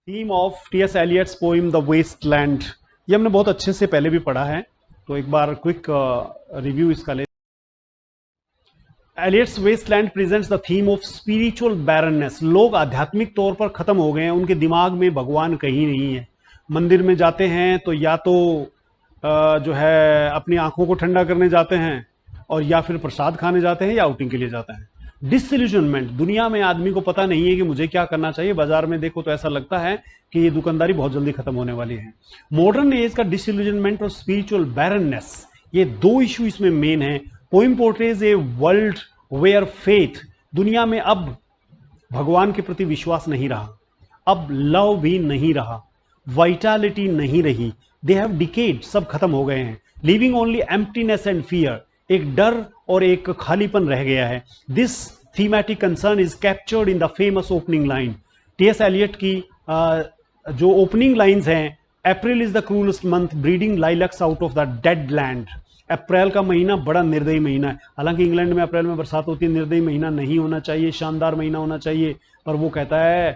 Theme of T S. Eliot's poem the waste land, ये हमने बहुत अच्छे से पहले भी पढ़ा है, तो एक बार क्विक रिव्यू इसका ले। Eliot's Waste Land presents the theme of spiritual barrenness. लोग आध्यात्मिक तौर पर खत्म हो गए हैं, उनके दिमाग में भगवान कहीं नहीं है। मंदिर में जाते हैं तो या तो जो है अपनी आंखों को ठंडा करने जाते हैं, और या फिर प्रसाद खाने जाते हैं, या आउटिंग के लिए जाते हैं। डिसइल्यूजनमेंट, दुनिया में आदमी को पता नहीं है कि मुझे क्या करना चाहिए। बाजार में देखो तो ऐसा लगता है कि ये दुकानदारी बहुत जल्दी खत्म होने वाली है। मॉडर्न एज का डिसइल्यूजनमेंट और स्पिरिचुअल बैरननेस, ये दो इशू इसमें मेन है। Poem portrays a world where faith, दुनिया में अब भगवान के प्रति विश्वास नहीं रहा, अब लव भी नहीं रहा, वाइटलिटी नहीं रही। दे हैव डिकेड, सब खत्म हो गए हैं। Living only emptiness and fear, एक डर और एक खालीपन रह गया है। This thematic concern is captured in the famous opening line. T S. Eliot की जो ओपनिंग लाइंस हैं, April is the cruellest month breeding lilacs out of the dead land. अप्रैल का महीना बड़ा निर्दयी महीना है। हालांकि इंग्लैंड में अप्रैल में बरसात होती है, निर्दयी महीना नहीं होना चाहिए, शानदार महीना होना चाहिए, पर वो कहता है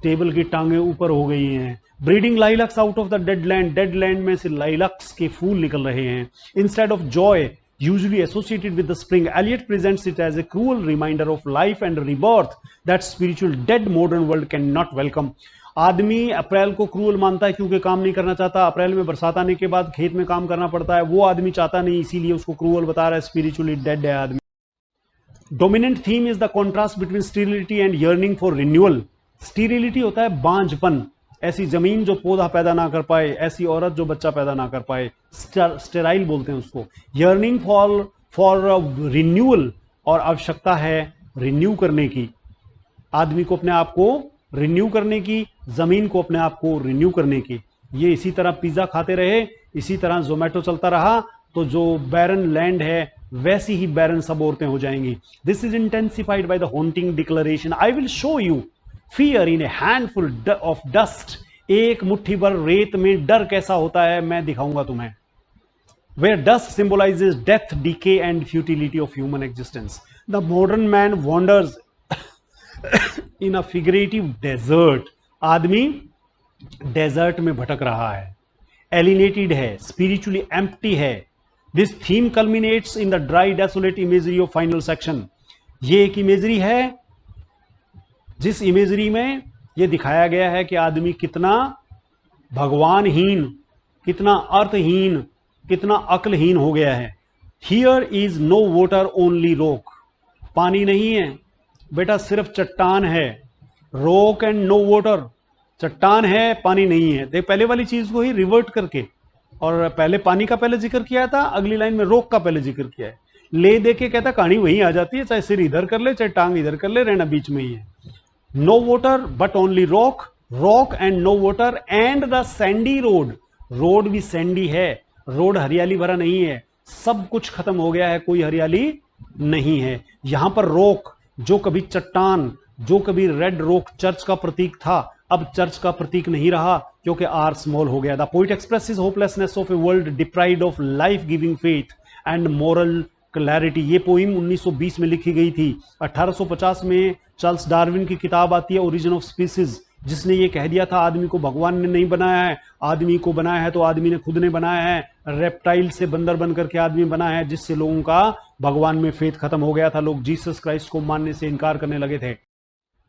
टेबल की टांगे ऊपर हो गई हैं। Breeding lilacs out of the dead land, dead land में से लाइलैक्स के फूल निकल रहे हैं। Instead of joy usually associated with the spring, Eliot presents it as a cruel reminder of life and rebirth that spiritual dead modern world cannot welcome. आदमी अप्रैल को cruel मानता है क्योंकि काम नहीं करना चाहता। अप्रैल में बरसात आने के बाद खेत में काम करना पड़ता है, वो आदमी चाहता नहीं, इसीलिए उसको क्रूअल बता रहा है, स्पिरिचुअली डेड है आदमी। Dominant theme is the contrast between sterility and yearning for renewal. Sterility होता है बांझपन, ऐसी जमीन जो पौधा पैदा ना कर पाए, ऐसी औरत जो बच्चा पैदा ना कर पाए, स्टेराइल बोलते हैं उसको। यर्निंग फॉर रिन्यूअल, और आवश्यकता है रिन्यू करने की, आदमी को अपने आप को रिन्यू करने की, जमीन को अपने आप को रिन्यू करने की। ये इसी तरह पिज्जा खाते रहे, इसी तरह जोमेटो चलता रहा, तो जो बैरन लैंड है वैसी ही बैरन सब औरतें हो जाएंगी। This is intensified by the haunting declaration, I will show you fear in A handful of dust. एक मुट्ठी भर रेत में डर कैसा होता है मैं दिखाऊंगा तुम्हें। Where dust symbolizes death, decay and futility of human existence. The modern man wanders in a figurative desert. आदमी डेजर्ट में भटक रहा है, एलिनेटेड है, स्पिरिचुअली एम्प्टी है। This theme culminates in the dry desolate imagery of final section. ये एक imagery है जिस इमेजरी में यह दिखाया गया है कि आदमी कितना भगवानहीन, कितना अर्थहीन, कितना अक्लहीन हो गया है। Here is no water only rock, पानी नहीं है बेटा, सिर्फ चट्टान है। रॉक एंड नो वाटर, चट्टान है पानी नहीं है। देख, पहले वाली चीज को ही रिवर्ट करके, और पहले पानी का पहले जिक्र किया था, अगली लाइन में रॉक का पहले जिक्र किया है। ले दे के कहता कहानी वहीं आ जाती है, चाहे सिर इधर कर ले चाहे टांग इधर कर ले, रहना बीच में ही है। No water but only rock, rock and no water and the sandy road, road भी सैंडी है, रोड हरियाली भरा नहीं है, सब कुछ खत्म हो गया है, कोई हरियाली नहीं है। यहां पर रॉक, जो कभी चट्टान, जो कभी रेड रॉक चर्च का प्रतीक था, अब चर्च का प्रतीक नहीं रहा क्योंकि आर स्मॉल हो गया। The poet expresses hopelessness of a world deprived of life giving faith and moral clarity. ये पोइम 1920 में लिखी गई थी। 1850 में चार्ल्स डार्विन की किताब आती है ओरिजिन ऑफ स्पीसीज, जिसने ये कह दिया था आदमी को भगवान ने नहीं बनाया है, आदमी को बनाया है तो आदमी ने खुद ने बनाया है, रेप्टाइल से बंदर बन करके आदमी बनाया है, जिससे लोगों का भगवान में फेथ खत्म हो गया था, लोग जीसस क्राइस्ट को मानने से इनकार करने लगे थे।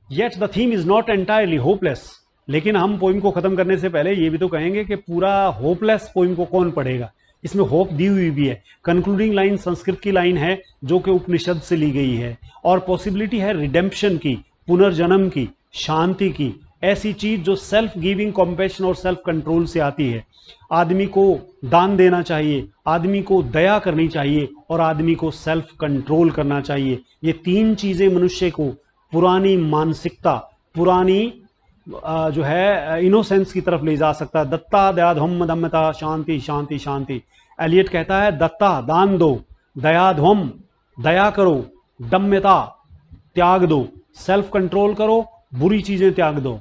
Yet the theme is not entirely hopeless. लेकिन हम पोइम को खत्म करने से पहले ये भी तो कहेंगे कि पूरा होपलेस पोइम को कौन पढ़ेगा, इसमें होप दी हुई भी है। कंक्लूडिंग लाइन संस्कृत की लाइन है जो कि उपनिषद से ली गई है, और पॉसिबिलिटी है रिडेम्पशन की, पुनर्जन्म की, शांति की, ऐसी चीज जो सेल्फ गिविंग कॉम्पैशन और सेल्फ कंट्रोल से आती है। आदमी को दान देना चाहिए, आदमी को दया करनी चाहिए, और आदमी को सेल्फ कंट्रोल करना चाहिए। ये तीन चीजें मनुष्य को पुरानी मानसिकता, पुरानी जो है इनोसेंस की तरफ ले जा सकता है। दत्ता दया ध्वम दम्यता शांति शांति शांति। एलियट कहता है दत्ता दान दो, दया ध्वम दया करो, दम्यता त्याग दो, सेल्फ कंट्रोल करो, बुरी चीजें त्याग दो,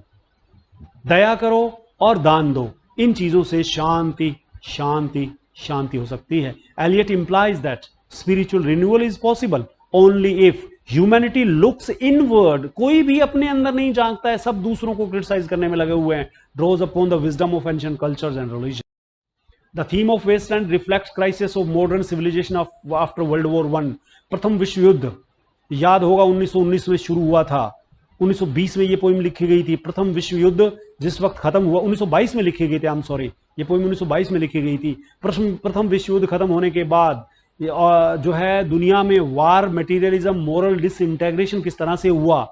दया करो और दान दो। इन चीजों से शांति शांति शांति हो सकती है। Eliot implies that spiritual renewal is possible only if humanity looks inward, कोई भी अपने अंदर नहीं झांकता है, सब दूसरों को क्रिटिसाइज करने में लगे हुए हैं। Draws upon the wisdom of ancient cultures and religion. The theme of Waste Land reflects crisis of modern civilization after world war one. प्रथम विश्व युद्ध याद होगा 1919 में शुरू हुआ था, 1920 में ये पोइम लिखी गई थी। प्रथम विश्व युद्ध जिस वक्त खत्म हुआ, 1922 में लिखी गई थी, आई एम सॉरी, ये पोइम 1922 में लिखी गई थी। प्रथम विश्व युद्ध खत्म होने के बाद जो है दुनिया में वार, मटेरियलिज्म, मोरल डिसइंटेग्रेशन किस तरह से हुआ,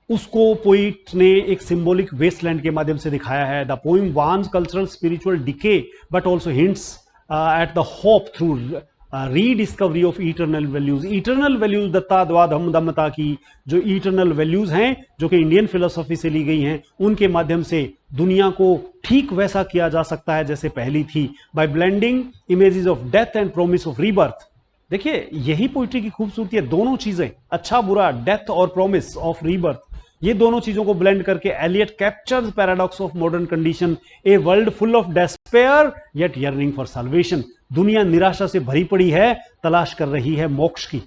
उसको पोइट ने एक सिंबॉलिक वेस्टलैंड के माध्यम से दिखाया है। The poem warns cultural spiritual decay but also hints at the hope through rediscovery of eternal values. Eternal values दत्ता द्वा धम दमता की जो इटरनल वैल्यूज हैं, जो कि इंडियन फिलोसॉफी से ली गई हैं, उनके माध्यम से दुनिया को ठीक वैसा किया जा सकता है जैसे पहली थी, by blending images of death and promise of rebirth. देखिए यही पोइट्री की खूबसूरती है, दोनों चीजें, अच्छा बुरा, डेथ और प्रॉमिस ऑफ रीबर्थ, ये दोनों चीजों को ब्लेंड करके Eliot captures paradox of modern condition, a world full of despair yet yearning for salvation. दुनिया निराशा से भरी पड़ी है, तलाश कर रही है मोक्ष की।